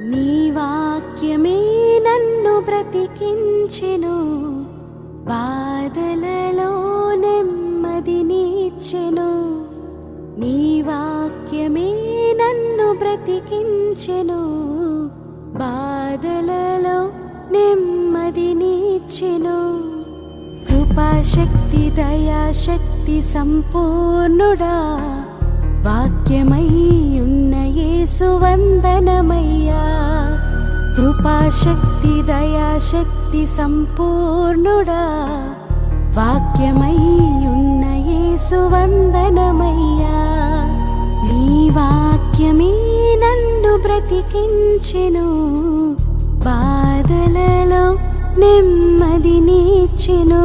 నీ వాక్యమే నన్ను బ్రతికించెను, బాధలలో నెమ్మదినిచ్చెను. నీ వాక్యమే నన్ను బ్రతికించెను, బాధలలో నెమ్మదినిచ్చెను. కృపాశక్తి దయాశక్తి సంపూర్ణుడా, వాక్యమై ఉన్న యేసు వందనమయ్యా. కృపాశక్తి దయాశక్తి సంపూర్ణుడా, వాక్యమై ఉన్న యేసు వందనమయ్యా. నీ వాక్యమే నన్ను బ్రతికించెను, బాధలలో నెమ్మదినిచ్చెను.